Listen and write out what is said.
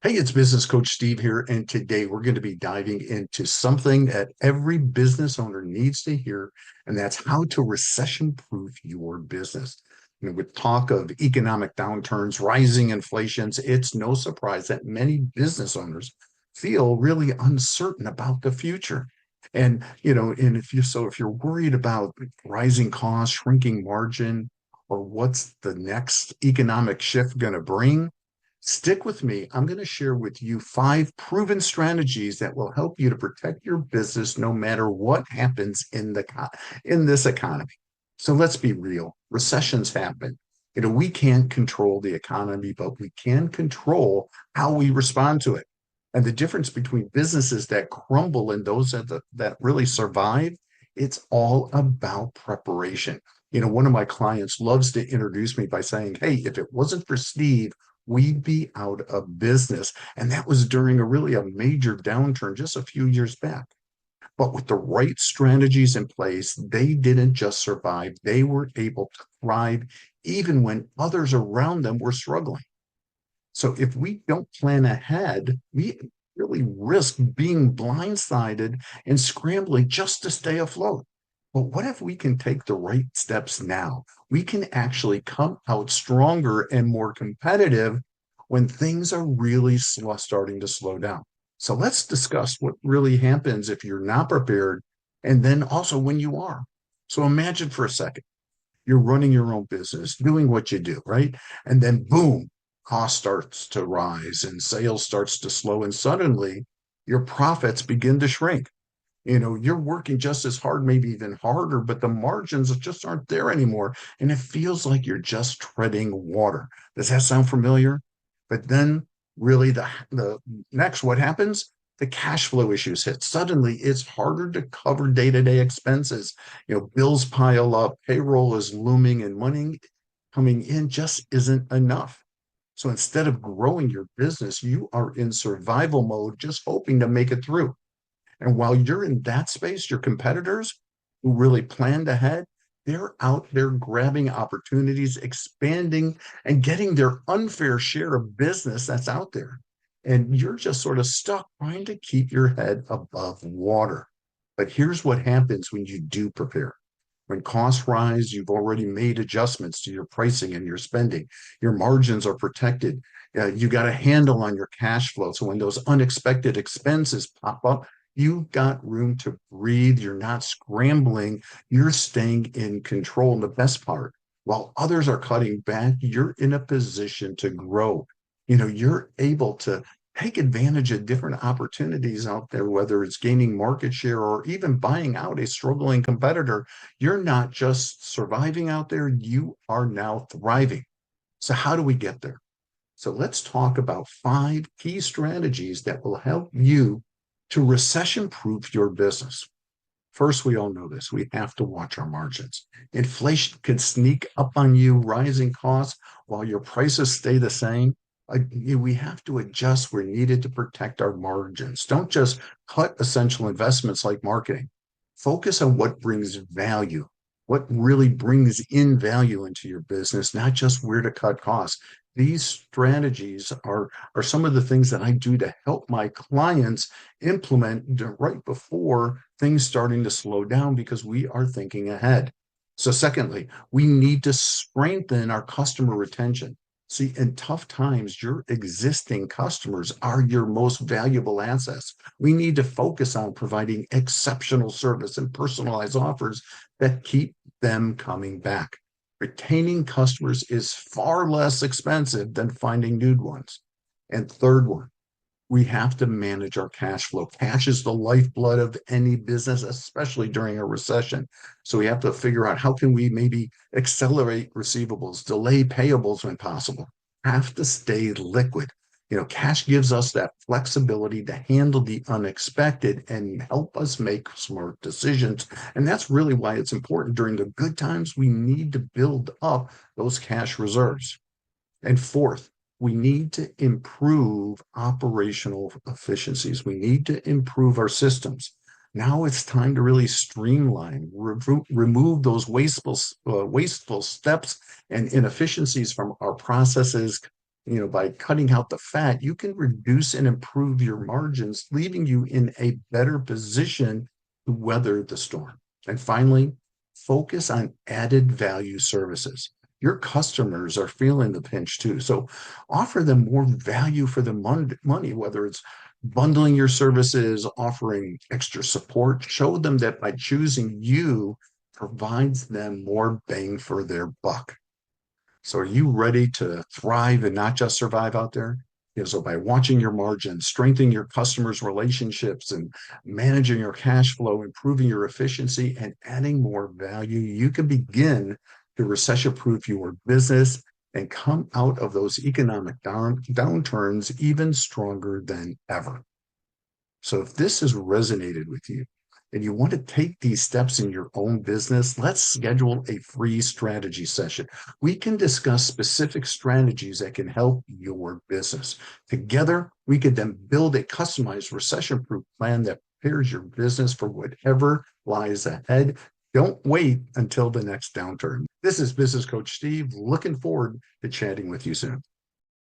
Hey, it's Business Coach Steve here, and today we're going to be diving into something that every business owner needs to hear, and that's how to recession-proof your business. With talk of economic downturns, rising inflations, it's no surprise that many business owners feel really uncertain about the future. And if you're worried about rising costs, shrinking margin, or what's the next economic shift going to bring, stick with me. I'm going to share with you 5 proven strategies that will help you to protect your business no matter what happens in this economy. So let's be real. Recessions happen. We can't control the economy, but we can control how we respond to it. And the difference between businesses that crumble and those that really survive, it's all about preparation. One of my clients loves to introduce me by saying, "Hey, if it wasn't for Steve, we'd be out of business." And that was during a major downturn just a few years back. But with the right strategies in place, they didn't just survive, they were able to thrive even when others around them were struggling. So if we don't plan ahead, we really risk being blindsided and scrambling just to stay afloat. But what if we can take the right steps now? We can actually come out stronger and more competitive when things are really starting to slow down. So let's discuss what really happens if you're not prepared, and then also when you are. So imagine for a second, you're running your own business, doing what you do, right? And then boom, cost starts to rise and sales starts to slow, and suddenly your profits begin to shrink. You're working just as hard, maybe even harder, but the margins just aren't there anymore. And it feels like you're just treading water. Does that sound familiar? But then really the next, what happens? The cash flow issues hit. Suddenly it's harder to cover day-to-day expenses. Bills pile up, payroll is looming, and money coming in just isn't enough. So instead of growing your business, you are in survival mode, just hoping to make it through. And while you're in that space, your competitors who really planned ahead, they're out there grabbing opportunities, expanding, and getting their unfair share of business that's out there. And you're just sort of stuck trying to keep your head above water. But here's what happens when you do prepare. When costs rise, you've already made adjustments to your pricing and your spending. Your margins are protected. You got a handle on your cash flow. So when those unexpected expenses pop up, you've got room to breathe. You're not scrambling. You're staying in control. And the best part, while others are cutting back, you're in a position to grow. You're able to take advantage of different opportunities out there, whether it's gaining market share or even buying out a struggling competitor. You're not just surviving out there, you are now thriving. So, how do we get there? So, let's talk about 5 key strategies that will help you to recession proof your business. First, we all know this. We have to watch our margins. Inflation can sneak up on you, rising costs while your prices stay the same. We have to adjust where needed to protect our margins. Don't just cut essential investments like marketing. Focus on what brings value, what really brings in value into your business, not just where to cut costs. These strategies are some of the things that I do to help my clients implement right before things starting to slow down because we are thinking ahead. So secondly, we need to strengthen our customer retention. See, in tough times, your existing customers are your most valuable assets. We need to focus on providing exceptional service and personalized offers that keep them coming back. Retaining customers is far less expensive than finding new ones. And third one, we have to manage our cash flow. Cash is the lifeblood of any business, especially during a recession. So we have to figure out how can we maybe accelerate receivables, delay payables when possible, have to stay liquid. Cash gives us that flexibility to handle the unexpected and help us make smart decisions. And that's really why it's important during the good times, we need to build up those cash reserves. And fourth, we need to improve operational efficiencies. We need to improve our systems. Now it's time to really streamline, remove those wasteful steps and inefficiencies from our processes, By cutting out the fat, you can reduce and improve your margins, leaving you in a better position to weather the storm. And finally, focus on added value services. Your customers are feeling the pinch too. So offer them more value for the money, whether it's bundling your services, offering extra support. Show them that by choosing you provides them more bang for their buck. So are you ready to thrive and not just survive out there? So by watching your margins, strengthening your customers' relationships, and managing your cash flow, improving your efficiency, and adding more value, you can begin to recession-proof your business and come out of those economic downturns even stronger than ever. So if this has resonated with you and you want to take these steps in your own business, let's schedule a free strategy session. We can discuss specific strategies that can help your business. Together, we could then build a customized recession-proof plan that prepares your business for whatever lies ahead. Don't wait until the next downturn. This is Business Coach Steve, looking forward to chatting with you soon.